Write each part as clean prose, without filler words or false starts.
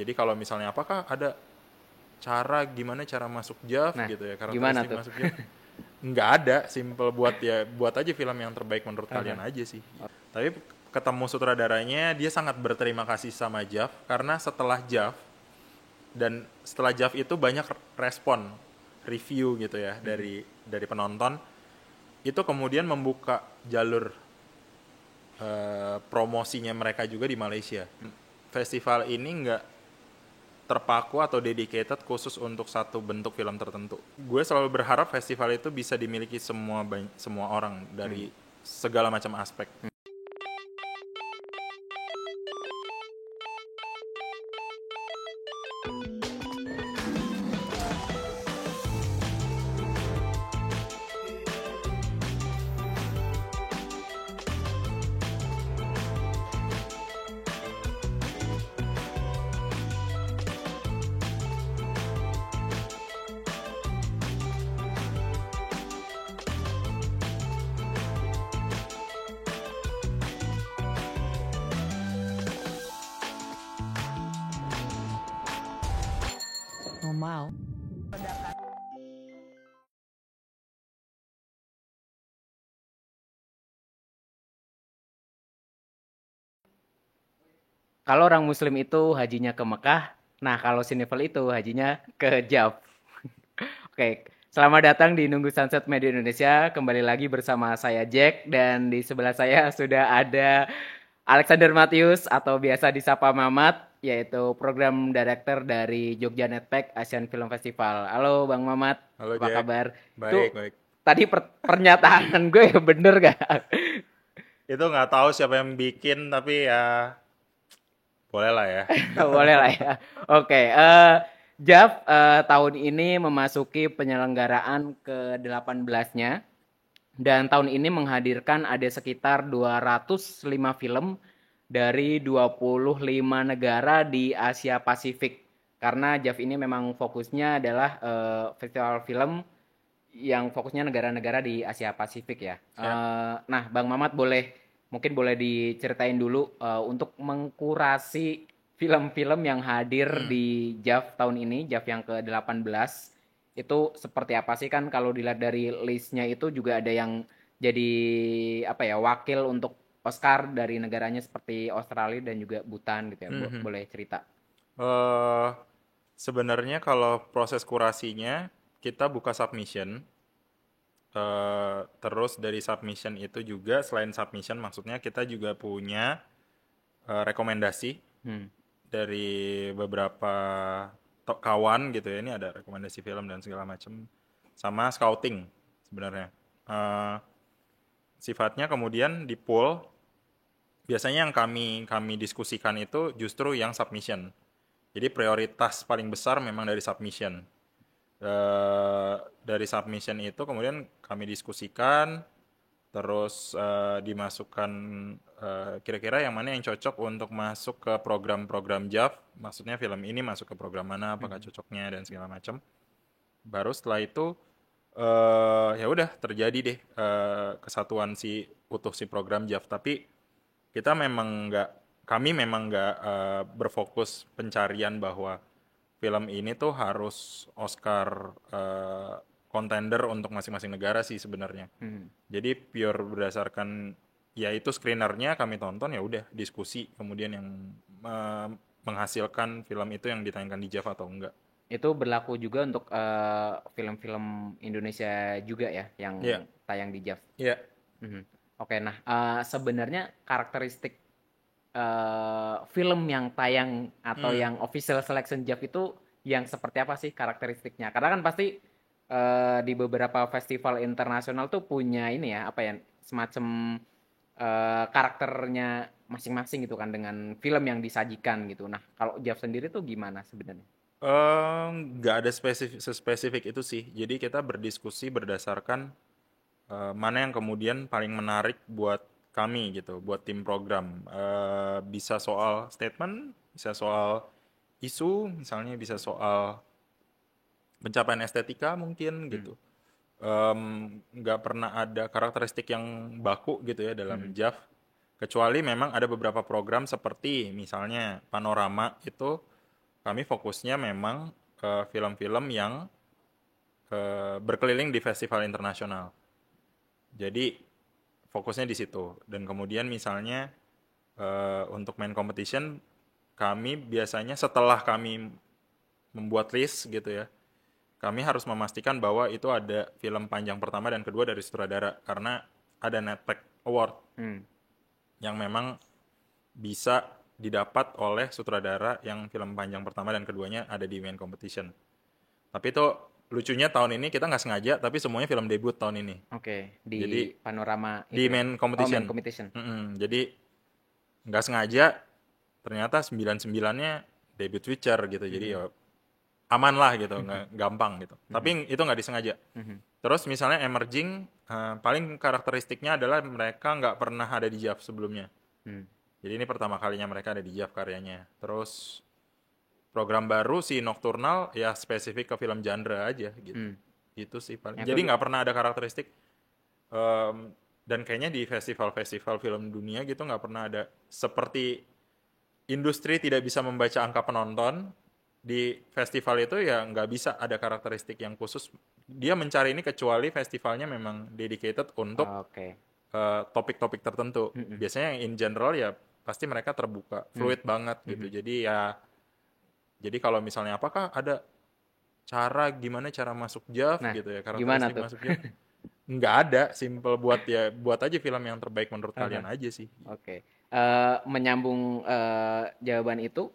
Jadi kalau misalnya apakah ada gimana cara masuk JAV Nah, gitu ya, gimana karakteristik tuh? masuk JAV? Nggak ada, simple buat aja film yang terbaik menurut kalian Aha. aja sih. Tapi ketemu sutradaranya, dia sangat berterima kasih sama JAV karena setelah JAV itu banyak respon review gitu ya Mhm. dari penonton, itu kemudian membuka jalur promosinya mereka juga di Malaysia. Festival ini nggak terpaku atau dedicated khusus untuk satu bentuk film tertentu. Gue selalu berharap festival itu bisa dimiliki semua orang Hmm. dari segala macam aspek. Normal. Kalau orang Muslim itu hajinya ke Mekah, nah kalau Cinefil itu hajinya ke Jav. Oke, selamat datang di Nunggu Sunset Media Indonesia. Kembali lagi bersama saya Jack dan di sebelah saya sudah ada Alexander Matius atau biasa disapa Mamat, yaitu program director dari Jogja Netpack Asian Film Festival. Halo Bang Mamat, Halo apa Jack, kabar? baik Itu baik. tadi pernyataan gue bener gak? Itu nggak tahu siapa yang bikin tapi ya boleh lah ya. Boleh lah ya. Oke, Jav tahun ini memasuki penyelenggaraan ke-18-nya dan tahun ini menghadirkan ada sekitar 205 film dari 25 negara di Asia Pasifik. Karena Jav ini memang fokusnya adalah festival film yang fokusnya negara-negara di Asia Pasifik ya. Ya. Nah, Bang Mamat mungkin boleh diceritain dulu untuk mengkurasi film-film yang hadir Hmm. di JAV tahun ini, JAV yang ke-18 itu seperti apa sih? Kan kalau dilihat dari listnya itu juga ada yang jadi apa ya, wakil untuk Oscar dari negaranya seperti Australia dan juga Bhutan gitu ya. Hmm. Hmm. Boleh cerita. Eh, Sebenarnya kalau proses kurasinya kita buka submission. Terus dari submission itu juga selain submission maksudnya kita juga punya rekomendasi Hmm. dari beberapa kawan gitu ya, ini ada rekomendasi film dan segala macam sama scouting sebenarnya. Eh, Sifatnya kemudian di pool, biasanya yang kami kami diskusikan itu justru yang submission, jadi prioritas paling besar memang dari submission. Dari submission itu kemudian kami diskusikan, terus dimasukkan kira-kira yang mana yang cocok untuk masuk ke program-program JAV, maksudnya film ini masuk ke program mana, apakah Hmm. cocoknya dan segala macam. Baru setelah itu ya udah terjadi deh kesatuan si utuh si program JAV. Tapi kita memang nggak kami memang nggak berfokus pencarian bahwa film ini tuh harus Oscar contender untuk masing-masing negara sih sebenarnya. Hmm. Jadi pure berdasarkan ya itu screenernya kami tonton, ya udah diskusi kemudian yang menghasilkan film itu yang ditayangkan di Java atau enggak. Itu berlaku juga untuk film-film Indonesia juga ya yang Iya, tayang di JAV. iya. Mhm. Oke, nah sebenarnya karakteristik film yang tayang atau Hmm. yang official selection JAV itu yang seperti apa sih karakteristiknya? Karena kan pasti di beberapa festival internasional tuh punya ini ya apa ya semacam karakternya masing-masing gitu kan dengan film yang disajikan gitu. Nah kalau JAV sendiri tuh gimana sebenarnya? Nggak ada spesifik itu sih. Jadi kita berdiskusi berdasarkan mana yang kemudian paling menarik buat kami gitu, buat tim program. Bisa soal statement, bisa soal isu, misalnya bisa soal pencapaian estetika mungkin Hmm. gitu. Nggak pernah ada karakteristik yang baku gitu ya dalam Hmm. JAV. Kecuali memang ada beberapa program seperti misalnya Panorama itu kami fokusnya memang ke film-film yang berkeliling di festival internasional. Jadi fokusnya di situ. Dan kemudian misalnya untuk main competition, kami biasanya setelah kami membuat list gitu ya, kami harus memastikan bahwa itu ada film panjang pertama dan kedua dari sutradara karena ada Netpack Award Hmm. yang memang bisa didapat oleh sutradara yang film panjang pertama dan keduanya ada di main competition. Tapi itu lucunya tahun ini kita nggak sengaja, tapi semuanya film debut tahun ini. Oke, Jadi di panorama di itu ya. main Oh, main competition. competition. Jadi nggak sengaja ternyata 99-nya debut Witcher gitu. Jadi ya aman lah gitu, nggak gampang gitu. Tapi itu nggak disengaja. Terus misalnya emerging, paling karakteristiknya adalah mereka nggak pernah ada di JAV sebelumnya. Hmm. Jadi ini pertama kalinya mereka ada di JAV karyanya. Terus program baru si Nocturnal ya spesifik ke film genre aja gitu. Hmm. Itu sih paling. Yang Jadi kedua- nggak pernah ada karakteristik. Dan kayaknya di festival-festival film dunia gitu nggak pernah ada seperti industri tidak bisa membaca angka penonton di festival itu ya nggak bisa ada karakteristik yang khusus. Dia mencari ini kecuali festivalnya memang dedicated untuk Oke. topik-topik tertentu. Biasanya yang in general ya pasti mereka terbuka, fluid banget gitu. Jadi kalau misalnya apakah ada gimana cara masuk JAV Nah, gitu ya, gimana karakteristik tuh? masuk JAV? Nggak ada, simple buat aja film yang terbaik menurut kalian aja sih. Oke. Menyambung jawaban itu,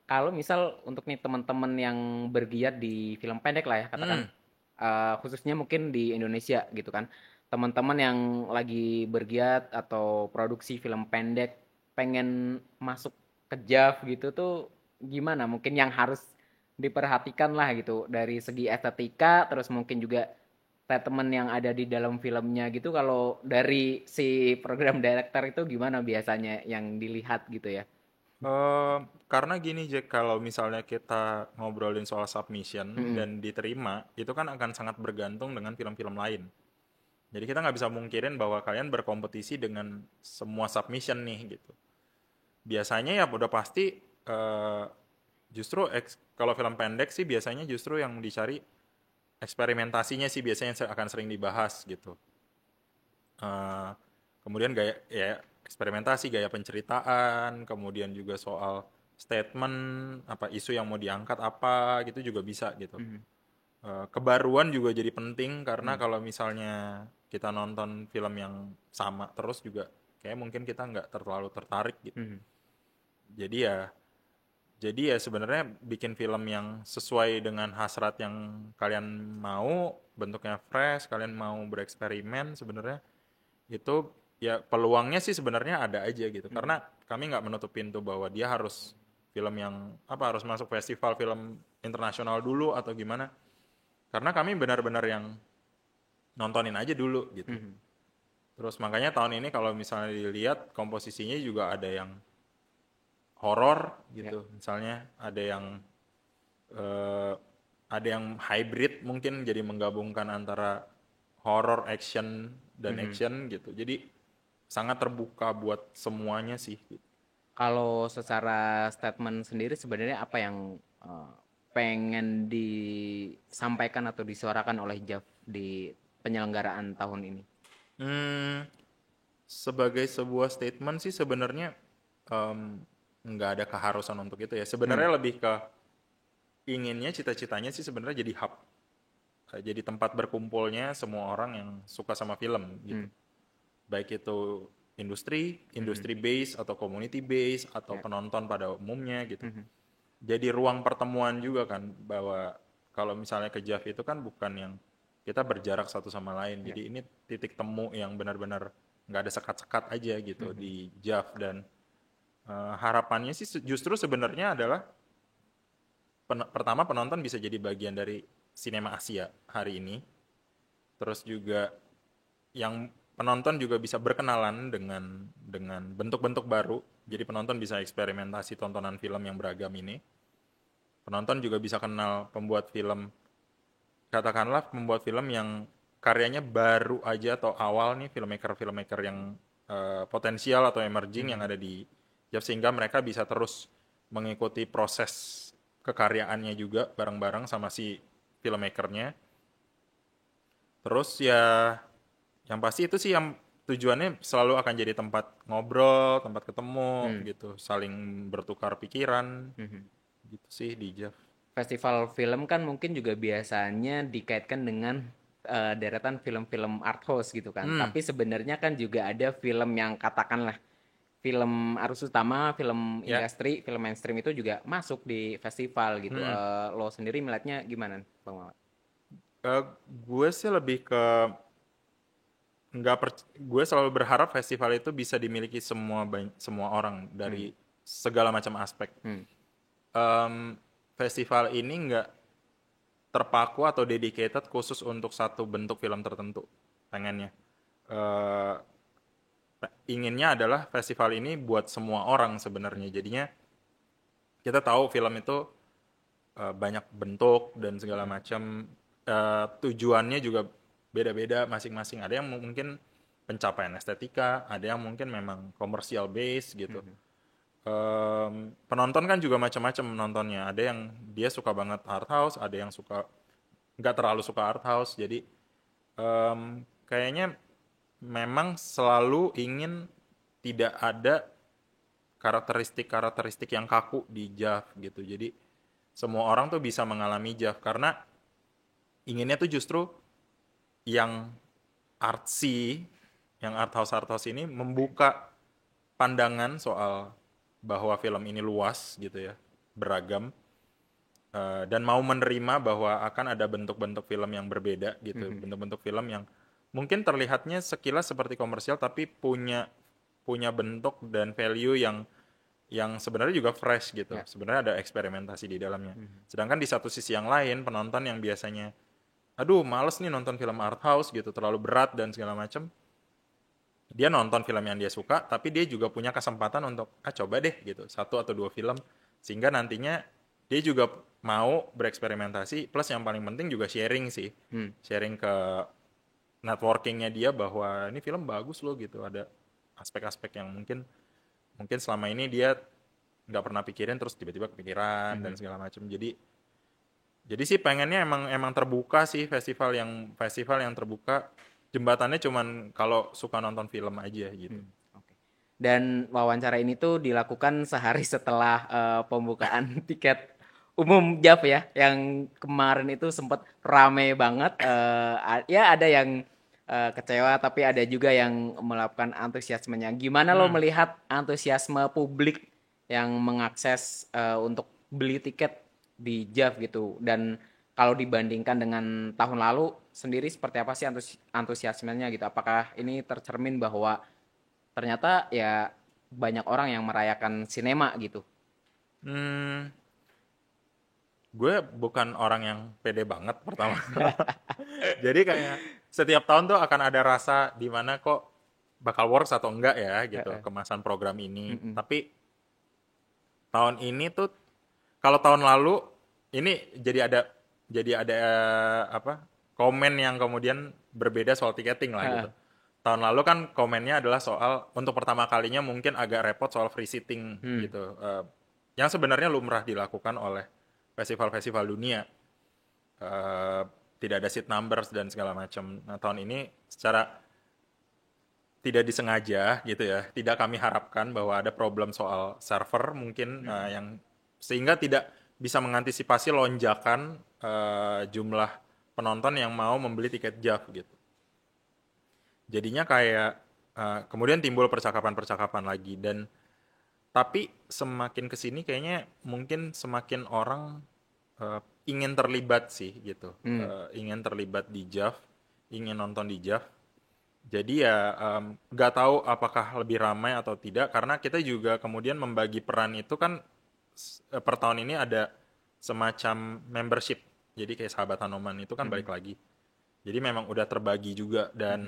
kalau misal untuk nih teman-teman yang bergiat di film pendek lah ya, katakan khususnya mungkin di Indonesia gitu kan, teman-teman yang lagi bergiat atau produksi film pendek pengen masuk ke JAV gitu tuh gimana? Mungkin yang harus diperhatikan lah gitu dari segi estetika, terus mungkin juga statement yang ada di dalam filmnya gitu. Kalau dari si program director itu gimana biasanya yang dilihat gitu ya? Eh, karena gini Jack, kalau misalnya kita ngobrolin soal submission Mm-mm. dan diterima, itu kan akan sangat bergantung dengan film-film lain. Jadi kita nggak bisa mungkirin bahwa kalian berkompetisi dengan semua submission nih gitu. Biasanya ya udah pasti eh, justru kalau film pendek sih biasanya justru yang dicari eksperimentasinya sih biasanya akan sering dibahas gitu. Eh, Kemudian gaya ya eksperimentasi, gaya penceritaan, kemudian juga soal statement apa isu yang mau diangkat apa gitu juga bisa gitu. Mhm. Kebaruan juga jadi penting karena kalau misalnya kita nonton film yang sama terus juga kayak mungkin kita nggak terlalu tertarik gitu. Mhm. Jadi ya sebenarnya bikin film yang sesuai dengan hasrat yang kalian mau, bentuknya fresh, kalian mau bereksperimen sebenarnya itu ya peluangnya sih sebenarnya ada aja gitu. Karena kami nggak menutup pintu bahwa dia harus film yang harus masuk festival film internasional dulu atau gimana. Karena kami benar-benar yang nontonin aja dulu gitu. Mhm. Terus makanya tahun ini kalau misalnya dilihat komposisinya juga horor gitu. Misalnya eh, ada yang hybrid mungkin jadi menggabungkan antara horror action dan action gitu. Jadi sangat terbuka buat semuanya sih. Kalau secara statement sendiri sebenarnya apa yang pengen disampaikan atau disuarakan oleh JAV di penyelenggaraan tahun ini? Hmm, Sebagai sebuah statement sih sebenarnya em, nggak ada keharusan untuk itu ya. Sebenarnya lebih ke inginnya cita-citanya sih sebenarnya jadi hub. Jadi tempat berkumpulnya semua orang yang suka sama film gitu. Baik itu industri base atau community base atau Ya. penonton pada umumnya gitu. Jadi ruang pertemuan juga kan bahwa kalau misalnya ke JAV itu kan bukan yang kita berjarak satu sama lain. Jadi ini titik temu yang benar-benar nggak ada sekat-sekat aja gitu di JAV dan harapannya sih justru sebenarnya adalah pertama penonton bisa jadi bagian dari sinema Asia hari ini. Terus juga yang penonton juga bisa berkenalan dengan bentuk-bentuk baru. Jadi penonton bisa eksperimentasi tontonan film yang beragam ini. Penonton juga bisa kenal pembuat film, katakanlah pembuat film yang karyanya baru aja atau awal nih, filmmaker-filmmaker yang potensial atau emerging yang ada di JAV sehingga mereka bisa terus mengikuti proses kekaryaannya juga bareng-bareng sama si filmmakernya. Terus ya yang pasti itu sih yang tujuannya selalu akan jadi tempat ngobrol, tempat ketemu Hmm. gitu, saling bertukar pikiran Mhm. gitu sih di JAV. Festival film kan mungkin juga biasanya dikaitkan dengan deretan film-film art house gitu kan. Hmm, Tapi sebenarnya kan juga ada film yang katakanlah film arus utama, film ya. industri, film mainstream itu juga masuk di festival gitu. Hmm. Lo sendiri melihatnya gimana, Bang Mamat? Eh, gue sih lebih ke nggak gue selalu berharap festival itu bisa dimiliki semua orang Hmm. dari segala macam aspek. Hmm. Em, Festival ini nggak terpaku atau dedicated khusus untuk satu bentuk film tertentu pengennya. Eh, Inginnya adalah festival ini buat semua orang sebenarnya. Jadinya kita tahu film itu banyak bentuk dan segala Hmm. macam. Tujuannya juga beda-beda masing-masing. Ada yang mungkin pencapaian estetika, ada yang mungkin memang komersial base gitu. Hmm. Penonton kan juga macam-macam nontonnya. Ada yang dia suka banget art house, ada yang suka nggak terlalu suka art house. Jadi kayaknya memang selalu ingin tidak ada karakteristik-karakteristik yang kaku di JAV gitu. Jadi semua orang tuh bisa mengalami JAV karena inginnya tuh justru yang artsy, yang art house ini membuka pandangan soal bahwa film ini luas gitu ya, beragam, dan mau menerima bahwa akan ada bentuk-bentuk film yang berbeda gitu, Hmm. bentuk-bentuk film yang mungkin terlihatnya sekilas seperti komersial tapi punya punya bentuk dan value yang sebenarnya juga fresh gitu. Ya. Sebenarnya ada eksperimentasi di dalamnya. Hmm. Sedangkan di satu sisi yang lain, penonton yang biasanya, aduh males nih nonton film art house gitu, terlalu berat dan segala macam. Dia nonton film yang dia suka, tapi dia juga punya kesempatan untuk, coba deh gitu, satu atau dua film. Sehingga nantinya dia juga mau bereksperimentasi, plus yang paling penting juga sharing sih. Hmm. Sharing ke networkingnya dia bahwa ini film bagus loh gitu, ada aspek-aspek yang mungkin mungkin selama ini dia nggak pernah pikirin terus tiba-tiba kepikiran dan Hmm. segala macam. Jadi sih pengennya emang emang terbuka sih, festival yang terbuka. Jembatannya cuman kalau suka nonton film aja gitu. Hmm. Oke. Dan wawancara ini tuh dilakukan sehari setelah pembukaan tiket umum JAV ya, yang kemarin itu sempat rame banget. Ya ada yang kecewa, tapi ada juga yang melakukan antusiasmenya. Gimana lo Hmm. melihat antusiasme publik yang mengakses untuk beli tiket di JAV gitu? Dan kalau dibandingkan dengan tahun lalu sendiri seperti apa sih antusiasmenya gitu? Apakah ini tercermin bahwa ternyata ya banyak orang yang merayakan sinema gitu? Hmm, gue bukan orang yang pede banget pertama. Jadi kayak setiap tahun tuh akan ada rasa di mana kok bakal works atau enggak ya gitu Heeh. kemasan program ini. Mm-mm. Tapi tahun ini tuh kalau tahun lalu ini jadi ada apa komen yang kemudian berbeda soal tiketing lah gitu. Heeh. Tahun lalu kan komennya adalah soal untuk pertama kalinya mungkin agak repot soal free sitting Hmm. gitu. Yang sebenarnya lumrah dilakukan oleh festival-festival dunia. Eh, Tidak ada seat numbers dan segala macam. Nah, tahun ini secara tidak disengaja gitu ya, tidak kami harapkan bahwa ada problem soal server mungkin, yang sehingga tidak bisa mengantisipasi lonjakan jumlah penonton yang mau membeli tiket JAV gitu. Jadinya kayak kemudian timbul percakapan-percakapan lagi dan tapi semakin kesini kayaknya mungkin semakin orang ingin terlibat sih gitu. Hmm. Ingin terlibat di JAV, ingin nonton di JAV. Jadi ya nggak tahu apakah lebih ramai atau tidak karena kita juga kemudian membagi peran itu kan per tahun ini ada semacam membership. Jadi kayak sahabat Hanoman itu kan Hmm. balik lagi. Jadi memang udah terbagi juga Hmm. dan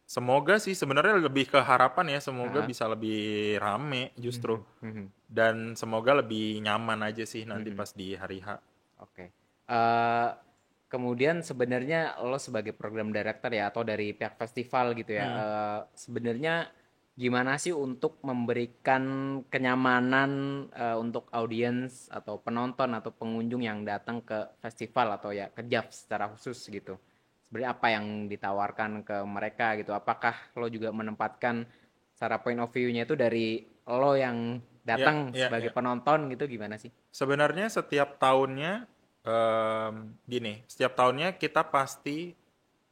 semoga sih sebenarnya lebih ke harapan ya semoga Ah. bisa lebih rame justru Hmm. Hmm. dan semoga lebih nyaman aja sih nanti Hmm. pas di hari H. Oke. Eh, Kemudian sebenarnya lo sebagai program director ya atau dari pihak festival gitu ya, Hmm. sebenarnya gimana sih untuk memberikan kenyamanan untuk audiens atau penonton atau pengunjung yang datang ke festival atau ya ke JAV secara khusus gitu. Sebenarnya apa yang ditawarkan ke mereka gitu. Apakah lo juga menempatkan secara point of view-nya itu dari lo yang Ya, datang ya, sebagai ya. penonton gitu gimana sih? Sebenarnya setiap tahunnya gini, setiap tahunnya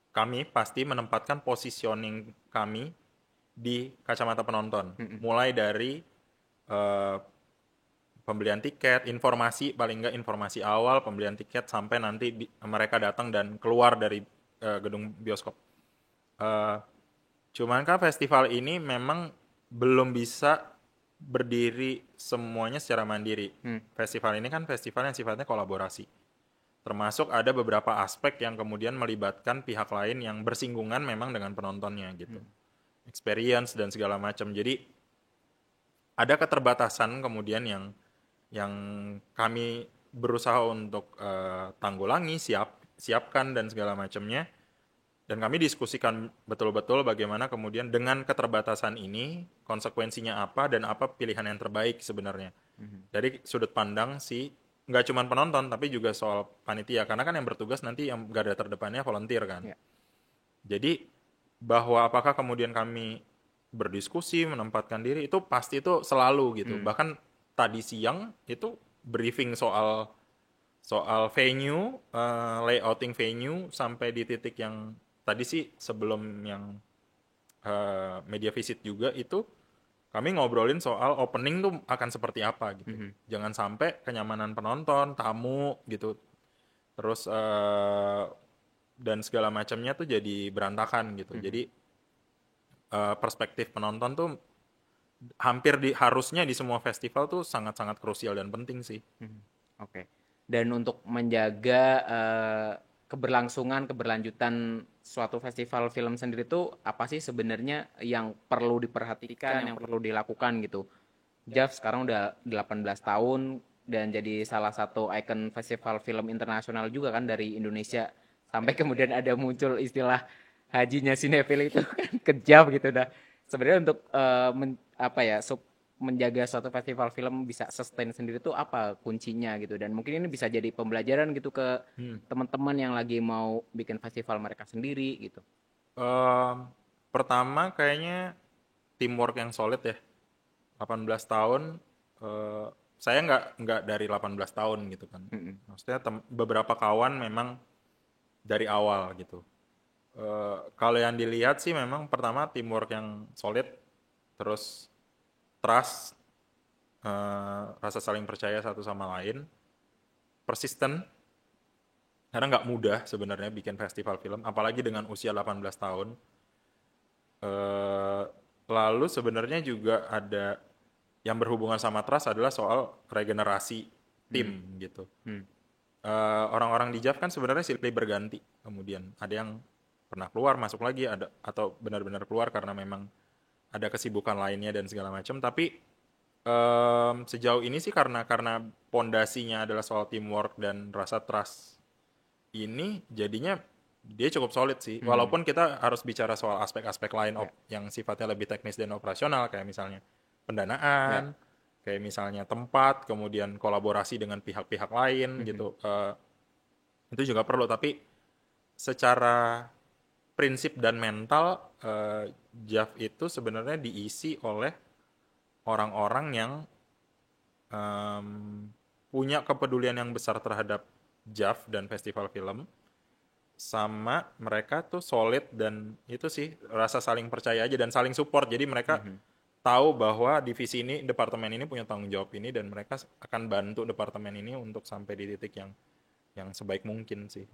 kami pasti menempatkan positioning kami di kacamata penonton. Mm-mm. Mulai dari eh, pembelian tiket, informasi paling nggak informasi awal pembelian tiket sampai nanti mereka datang dan keluar dari gedung bioskop. Eh, Cuman kan festival ini memang belum bisa berdiri semuanya secara mandiri. Hmm. Festival ini kan festival yang sifatnya kolaborasi. Termasuk ada beberapa aspek yang kemudian melibatkan pihak lain yang bersinggungan memang dengan penontonnya gitu. Hmm. Experience dan segala macam. Jadi ada keterbatasan kemudian yang kami berusaha untuk tanggulangi, siapkan dan segala macamnya. Dan kami diskusikan betul-betul bagaimana kemudian dengan keterbatasan ini konsekuensinya apa dan apa pilihan yang terbaik sebenarnya. Mhm. Dari sudut pandang si nggak cuma penonton tapi juga soal panitia karena kan yang bertugas nanti yang garda terdepannya volunteer kan. Ya. Jadi bahwa apakah kemudian kami berdiskusi menempatkan diri itu pasti itu selalu gitu. Hmm. Bahkan tadi siang itu briefing soal soal venue, layouting venue sampai di titik yang tadi sih sebelum yang media visit juga itu kami ngobrolin soal opening tuh akan seperti apa gitu. Mhm. Jangan sampai kenyamanan penonton, tamu gitu, terus dan segala macamnya tuh jadi berantakan gitu. Mhm. Jadi perspektif penonton tuh harusnya di semua festival tuh sangat-sangat krusial dan penting sih. Mhm. Oke. Dan untuk menjaga keberlangsungan, keberlanjutan suatu festival film sendiri itu apa sih sebenarnya yang perlu diperhatikan, yang perlu dilakukan gitu? Jeff sekarang udah 18 tahun dan jadi salah satu ikon festival film internasional juga kan dari Indonesia. Sampai kemudian ada muncul istilah hajinya sinetron itu kan kejam gitu dah. Sebenarnya untuk apa ya menjaga suatu festival film bisa sustain sendiri tuh apa kuncinya gitu, dan mungkin ini bisa jadi pembelajaran gitu ke Hmm. teman-teman yang lagi mau bikin festival mereka sendiri gitu. Em, Pertama kayaknya teamwork yang solid ya. 18 tahun, eh, saya nggak dari 18 tahun gitu kan. Mm-mm. Maksudnya beberapa kawan memang dari awal gitu. Kalau yang dilihat sih memang pertama teamwork yang solid, terus trust, rasa saling percaya satu sama lain, persisten, karena nggak mudah sebenarnya bikin festival film, apalagi dengan usia 18 tahun. Eh, Lalu sebenarnya juga ada yang berhubungan sama trust adalah soal regenerasi Hmm. tim gitu. Hmm. Orang-orang di JAV kan sebenarnya silih berganti. Kemudian ada yang pernah keluar, masuk lagi, ada atau benar-benar keluar karena memang ada kesibukan lainnya dan segala macam. Tapi sejauh ini sih karena pondasinya adalah soal teamwork dan rasa trust ini jadinya dia cukup solid sih. Hmm. Walaupun kita harus bicara soal aspek-aspek lain Ya. yang sifatnya lebih teknis dan operasional kayak misalnya Ya. pendanaan, kayak misalnya tempat, kemudian kolaborasi dengan pihak-pihak lain Mhm. gitu. Itu juga perlu, tapi secara prinsip dan mental JAV itu sebenarnya diisi oleh orang-orang yang em, punya kepedulian yang besar terhadap JAV dan festival film, sama mereka tuh solid dan itu sih rasa saling percaya aja dan saling support. Jadi mereka Mhm. tahu bahwa divisi ini, departemen ini punya tanggung jawab ini dan mereka akan bantu departemen ini untuk sampai di titik yang sebaik mungkin sih.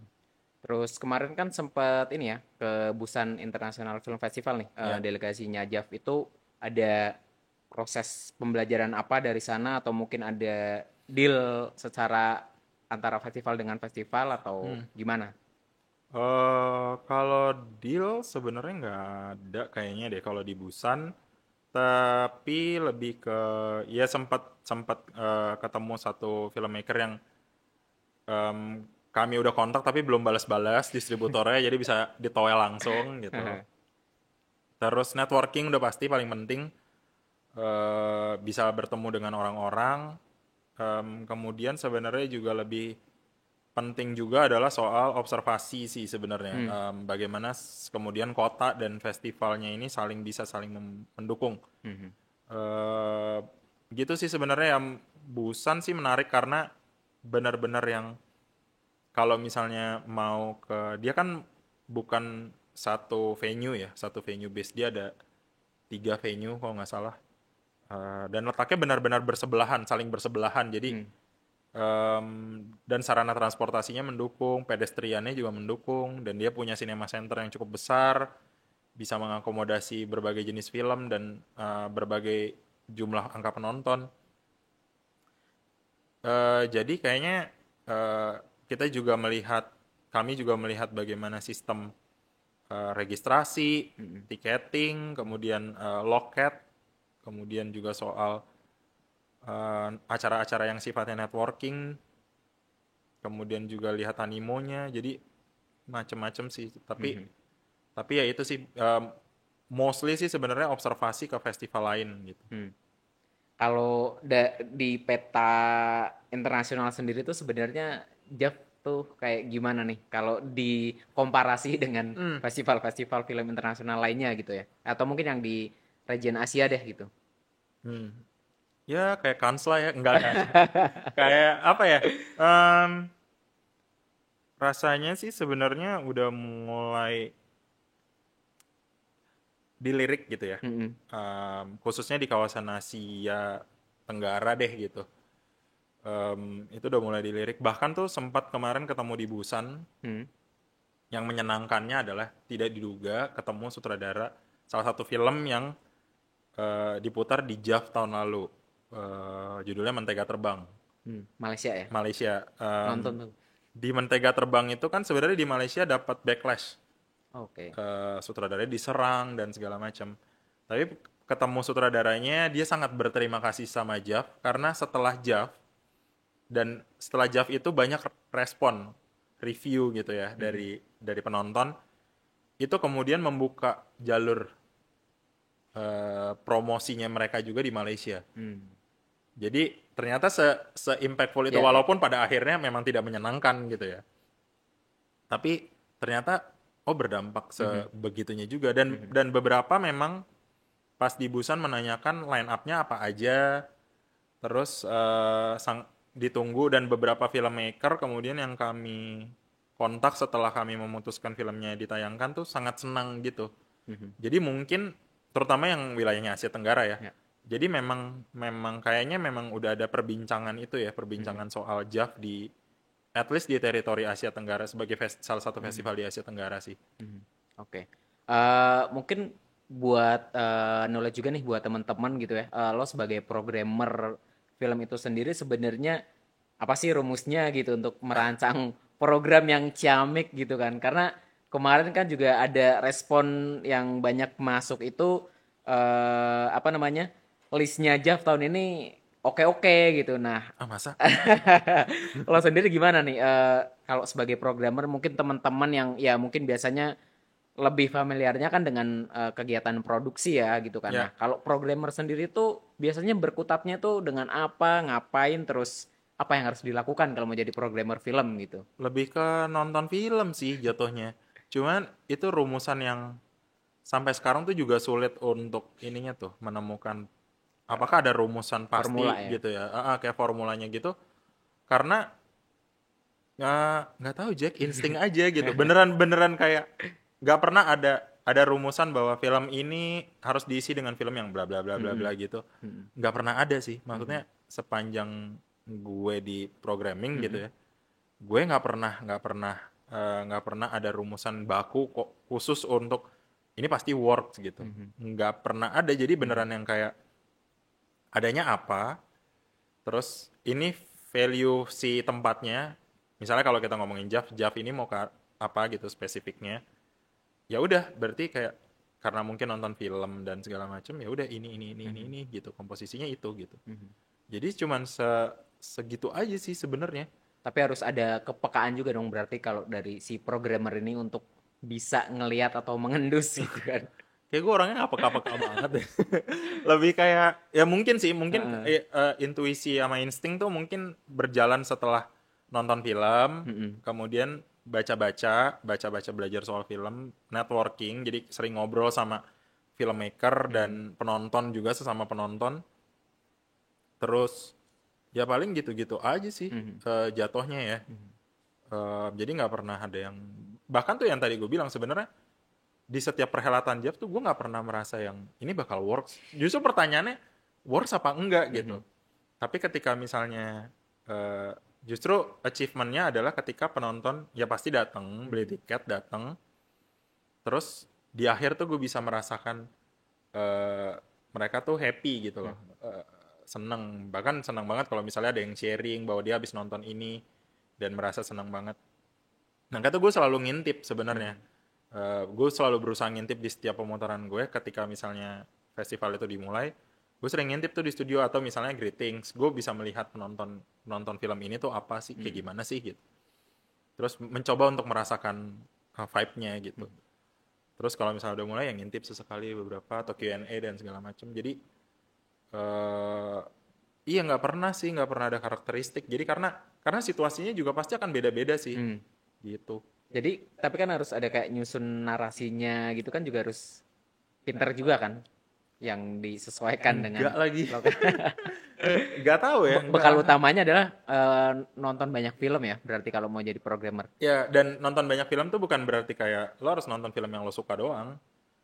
Terus kemarin kan sempat ini ya ke Busan International Film Festival nih, Ya. delegasinya JAV itu ada proses pembelajaran apa dari sana atau mungkin ada deal secara antara festival dengan festival atau Hmm. gimana? Kalau deal sebenarnya nggak ada kayaknya deh kalau di Busan, tapi lebih ke ya sempat sempat ketemu satu filmmaker yang em, kami udah kontak tapi belum balas-balas distributornya jadi bisa ditoel langsung gitu. Terus networking udah pasti paling penting. Bisa bertemu dengan orang-orang. Kemudian sebenarnya juga lebih penting juga adalah soal observasi sih sebenarnya. Bagaimana kemudian kota dan festivalnya ini bisa saling mendukung. Mhm. Eh, Gitu sih sebenarnya. Yang Busan sih menarik karena benar-benar yang kalau misalnya mau dia kan bukan satu venue base, dia ada 3 venue kalau nggak salah. Dan letaknya benar-benar bersebelahan, saling bersebelahan. Jadi Hmm. dan sarana transportasinya mendukung, pedestriannya juga mendukung, dan dia punya cinema center yang cukup besar, bisa mengakomodasi berbagai jenis film dan berbagai jumlah angka penonton. Jadi kayaknya eh, kami juga melihat bagaimana sistem registrasi, tiketing, kemudian loket, kemudian juga soal acara-acara yang sifatnya networking, kemudian juga lihat animonya, jadi macem-macem sih. Tapi ya itu sih, mostly sih sebenarnya observasi ke festival lain gitu. Hmm. Kalau di peta internasional sendiri tuh sebenarnya Jav tuh kayak gimana nih kalau dikomparasi dengan Hmm. festival-festival film internasional lainnya gitu ya? Atau mungkin yang di region Asia deh gitu. Hmm. Ya kayak Kans lah ya, enggak. Kayak apa ya? Em, Rasanya sih sebenarnya udah mulai dilirik gitu ya. Mm-mm. Khususnya di kawasan Asia Tenggara deh gitu. Itu udah mulai dilirik. Bahkan tuh sempat kemarin ketemu di Busan. Hmm. Yang menyenangkannya adalah tidak diduga ketemu sutradara salah satu film yang diputar di JAV tahun lalu. Judulnya Mentega Terbang, Hmm. Malaysia ya? Malaysia. Nonton tuh. Di Mentega Terbang itu kan sebenarnya di Malaysia dapat backlash. Oke. Sutradaranya diserang dan segala macam. Tapi ketemu sutradaranya, dia sangat berterima kasih sama JAV karena setelah JAV itu banyak respon review gitu ya dari penonton, itu kemudian membuka jalur promosinya mereka juga di Malaysia. Hmm. Jadi ternyata se-impactful itu, Ya, ya. walaupun pada akhirnya memang tidak menyenangkan gitu ya. Tapi ternyata berdampak Mhm. sebegitunya juga, dan beberapa memang pas di Busan menanyakan line up-nya apa aja, terus ditunggu, dan beberapa filmmaker kemudian yang kami kontak setelah kami memutuskan filmnya ditayangkan tuh sangat senang gitu. Mhm. Jadi mungkin terutama yang wilayahnya Asia Tenggara ya. Ya. Jadi memang memang kayaknya memang udah ada perbincangan itu ya, Mhm. perbincangan soal JAV di at least di teritori Asia Tenggara sebagai salah satu Mhm. festival di Asia Tenggara sih. Mhm. Oke. Mungkin buat knowledge juga nih buat teman-teman gitu ya. Lo sebagai programmer film itu sendiri sebenarnya apa sih rumusnya gitu untuk merancang program yang ciamik gitu kan? Karena kemarin kan juga ada respon yang banyak masuk itu apa namanya? Listnya Jav tahun ini oke-oke gitu. Nah, Ah, masa? lo sendiri gimana nih? Kalau sebagai programmer mungkin teman-teman yang ya mungkin biasanya lebih familiarnya kan dengan kegiatan produksi ya gitu kan. Nah, Ya, kalau programmer sendiri tuh biasanya berkutatnya tuh dengan apa, ngapain, terus apa yang harus dilakukan kalau mau jadi programmer film gitu. lebih ke nonton film sih jatuhnya. Cuman itu rumusan yang sampai sekarang tuh juga sulit untuk ininya tuh menemukan apakah ada rumusan pasti Formula ya. gitu ya. Kayak formulanya gitu. Karena nggak tahu Jack, insting aja gitu. Beneran beneran kayak nggak pernah ada rumusan bahwa film ini harus diisi dengan film yang bla bla bla bla bla Mm-mm. gitu. Mm-mm. Nggak pernah ada sih. Mm-mm. Maksudnya sepanjang gue di programming gitu Mm-mm. ya, gue nggak pernah ada rumusan baku kok khusus untuk ini pasti works gitu. Mm-mm. Nggak pernah ada. Jadi Mm-mm. beneran yang kayak adanya apa, terus ini value si tempatnya. Misalnya kalau kita ngomongin Jav ini mau ke apa gitu spesifiknya. Ya udah, berarti kayak karena mungkin nonton film dan segala macam, ya udah Mm-mm. ini gitu. Komposisinya itu gitu. Mm-mm. Jadi cuman segitu aja sih sebenarnya. Tapi harus ada kepekaan juga dong berarti kalau dari si programmer ini untuk bisa ngelihat atau mengendus gitu kan. kayak gue orangnya apek-apek banget deh. Lebih kayak ya mungkin sih, mungkin intuisi sama insting tuh mungkin berjalan setelah nonton film, kemudian baca-baca belajar soal film, networking, jadi sering ngobrol sama filmmaker dan penonton juga, sesama penonton. Terus ya paling gitu-gitu aja sih jatuhnya ya. Jadi nggak pernah ada yang, bahkan tuh yang tadi gue bilang sebenarnya di setiap perhelatan Jeff tuh gue nggak pernah merasa yang ini bakal works. Justru pertanyaannya works apa enggak gitu. Tapi ketika misalnya justru achievementnya adalah ketika penonton ya pasti datang, beli tiket datang, terus di akhir tuh gue bisa merasakan mereka tuh happy gitu loh. Seneng, bahkan seneng banget kalau misalnya ada yang sharing bahwa dia habis nonton ini dan merasa seneng banget. Nah, kata gue selalu ngintip sebenarnya. Gue selalu berusaha ngintip di setiap pemutaran gue ketika misalnya festival itu dimulai. Gue sering ngintip tuh di studio atau misalnya greetings. Gue bisa melihat penonton film ini tuh apa sih, kayak gimana sih gitu. Terus mencoba untuk merasakan vibe-nya gitu. Terus kalau misalnya udah mulai yang ngintip sesekali beberapa atau Q&A dan segala macam. Jadi iya nggak pernah ada karakteristik. Jadi karena situasinya juga pasti akan beda-beda sih, gitu. Jadi tapi kan harus ada kayak nyusun narasinya gitu kan, juga harus pinter juga kan, yang disesuaikan Enggak dengan lagi. Nggak tahu ya. bekal enggak. utamanya adalah nonton banyak film ya, berarti kalau mau jadi programmer. Ya, dan nonton banyak film tuh bukan berarti kayak lo harus nonton film yang lo suka doang.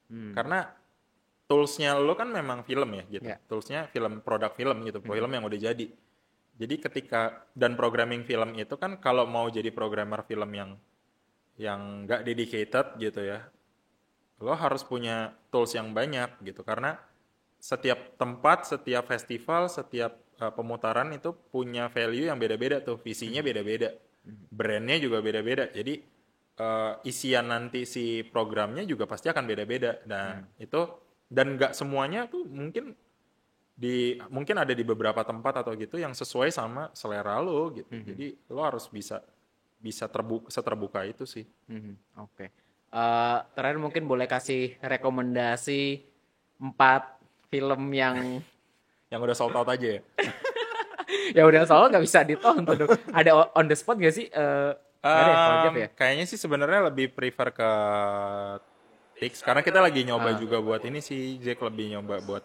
Karena toolsnya lo kan memang film ya gitu. Ya. Toolsnya produk film gitu, film yang udah jadi. Jadi dan programming film itu kan kalau mau jadi programmer film yang nggak dedicated gitu ya, lo harus punya tools yang banyak gitu. Karena setiap tempat, setiap festival, setiap pemutaran itu punya value yang beda-beda tuh, visinya beda-beda, brandnya juga beda-beda. Jadi isian nanti si programnya juga pasti akan beda-beda. Nah itu, dan nggak semuanya tuh mungkin ada di beberapa tempat atau gitu yang sesuai sama selera lo gitu. Jadi lo harus bisa seterbuka itu sih. Oke. Terakhir mungkin boleh kasih rekomendasi 4 film yang Yang udah sold out aja ya. ya udah soalnya nggak bisa ditonton dong. Ada on the spot gak sih? Nggak ada ya kalau Jeff ya? Kayaknya sih sebenarnya lebih prefer ke Tix karena kita lagi nyoba juga buat ini sih, Jack lebih nyoba buat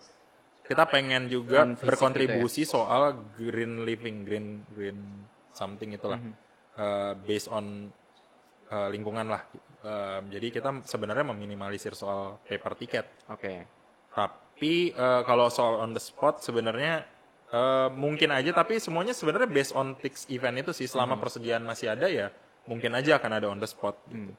kita pengen juga Non-fisik berkontribusi soal green living, green something itulah. Based on lingkungan lah. Jadi kita sebenarnya meminimalisir soal paper ticket. Oke. Tapi kalau soal on the spot sebenarnya mungkin aja, tapi semuanya sebenarnya based on Tix event itu sih. Selama persediaan masih ada ya mungkin aja akan ada on the spot gitu.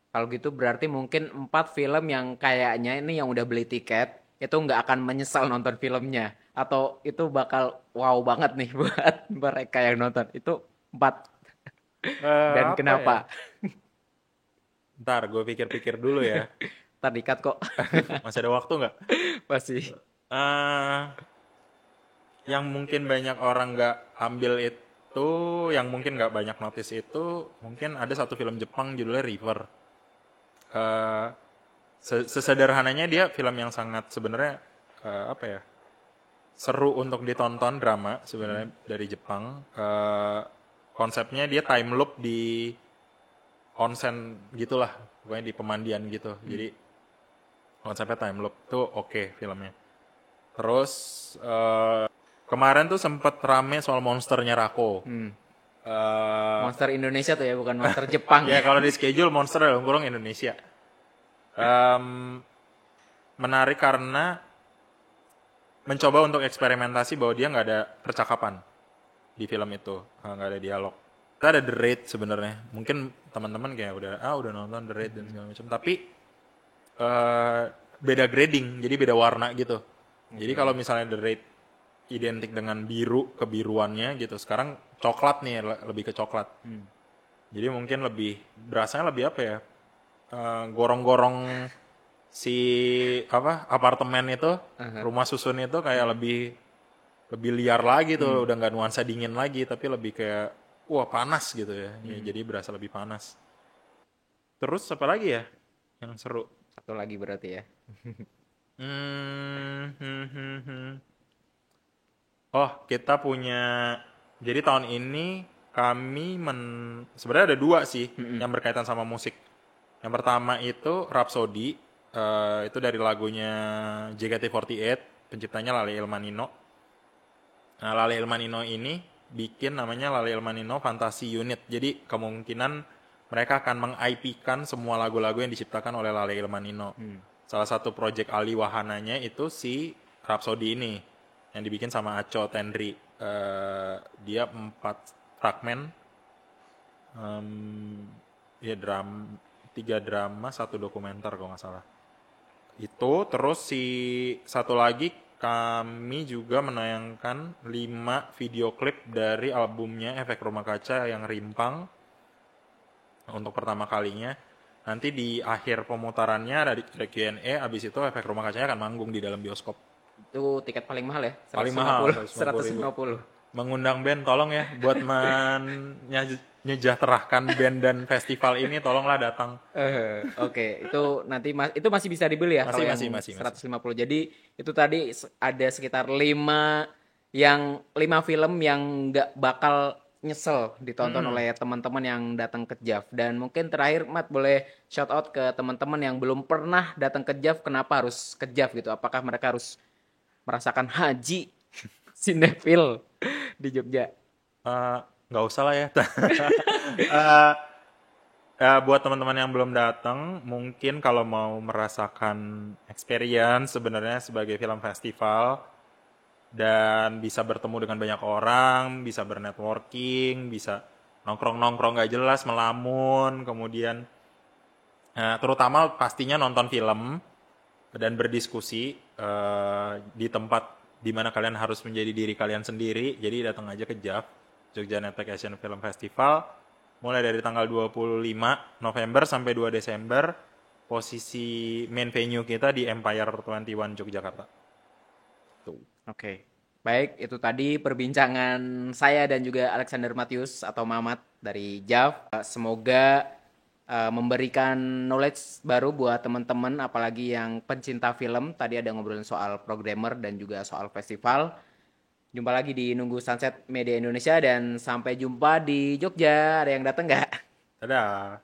Kalau gitu berarti mungkin 4 film yang kayaknya ini yang udah beli tiket itu nggak akan menyesal nonton filmnya, atau itu bakal wow banget nih buat mereka yang nonton. Itu 4 dan Apa kenapa? ya? Ntar gue pikir-pikir dulu ya. Ntar dikat kok. Masih ada waktu nggak? Masih. Eh, yang mungkin banyak orang nggak ambil itu, yang mungkin nggak banyak notice itu, mungkin ada satu film Jepang judulnya River. Eh, Sesederhananya dia film yang sangat sebenarnya apa ya, seru untuk ditonton, drama sebenarnya dari Jepang. Konsepnya dia time loop di onsen gitulah, pokoknya di pemandian gitu. Jadi konsepnya time loop tuh oke filmnya. Terus kemarin tuh sempet rame soal monsternya Rako. Monster Indonesia tuh ya, bukan monster Jepang. Ya kalau di schedule monster dalam kurung Indonesia. Menarik karena mencoba untuk eksperimentasi bahwa dia nggak ada percakapan di film itu, nggak ada dialog. Kita ada The Raid sebenarnya. Mungkin teman-teman kayak udah nonton The Raid dan segala macam. Tapi beda grading, jadi beda warna gitu. Jadi kalau misalnya The Raid identik dengan biru, kebiruannya gitu. Sekarang coklat nih, lebih ke coklat. Jadi mungkin berasanya lebih apa ya? Gorong-gorong si apartemen itu, rumah susun itu kayak lebih liar lagi tuh, udah nggak nuansa dingin lagi, tapi lebih kayak wah panas gitu ya. Ya, jadi berasa lebih panas. Terus apa lagi ya yang seru? Satu lagi berarti ya. Hmm, hmm, hmm, hmm. Oh, kita punya. Jadi tahun ini kami sebenarnya ada dua sih Mm-mm. yang berkaitan sama musik. Yang pertama itu Rhapsody, itu dari lagunya JKT48, penciptanya Lale Ilmanino. Nah, Lale Ilmanino ini bikin namanya Lale Ilmanino Fantasy Unit. Jadi kemungkinan mereka akan meng-IP-kan semua lagu-lagu yang diciptakan oleh Lale Ilmanino. Hmm. Salah satu project Ali Wahananya itu si Rhapsody ini yang dibikin sama Aco Tenri. Dia 4 fragmen, ya tiga drama, satu dokumenter kalau nggak salah. Itu terus si satu lagi kami juga menayangkan 5 video klip dari albumnya Efek Rumah Kaca yang Rimpang untuk pertama kalinya. Nanti di akhir pemutarannya ada Q&A, abis itu Efek Rumah Kacanya akan manggung di dalam bioskop. Itu tiket paling mahal ya? Paling mahal, 150. 150.000. Mengundang band tolong ya buat menyejahterakan band dan festival ini, tolonglah datang. Oke, itu nanti itu masih bisa dibeli ya kalau yang Masih. 150. Jadi itu tadi ada sekitar 5 film yang nggak bakal nyesel ditonton oleh teman-teman yang datang ke JAV. Dan mungkin terakhir Mat boleh shout out ke teman-teman yang belum pernah datang ke JAV, kenapa harus ke JAV gitu? Apakah mereka harus merasakan haji sinetfil di Jogja? Nggak usah lah ya. Buat teman-teman yang belum datang, mungkin kalau mau merasakan experience sebenarnya sebagai film festival dan bisa bertemu dengan banyak orang, bisa bernetworking, bisa nongkrong-nongkrong gak jelas, melamun, kemudian terutama pastinya nonton film dan berdiskusi di tempat di mana kalian harus menjadi diri kalian sendiri. Jadi datang aja ke JAF, Jogja Network Asian Film Festival, mulai dari tanggal 25 November sampai 2 Desember. Posisi main venue kita di Empire 21 Yogyakarta. Tuh. Oke. Baik, itu tadi perbincangan saya dan juga Alexander Matius atau Mamat dari JAV. Semoga memberikan knowledge baru buat teman-teman, apalagi yang pencinta film. Tadi ada ngobrolin soal programmer dan juga soal festival. Jumpa lagi di Nunggu Sunset Media Indonesia dan sampai jumpa di Jogja. Ada yang datang nggak? Dadah.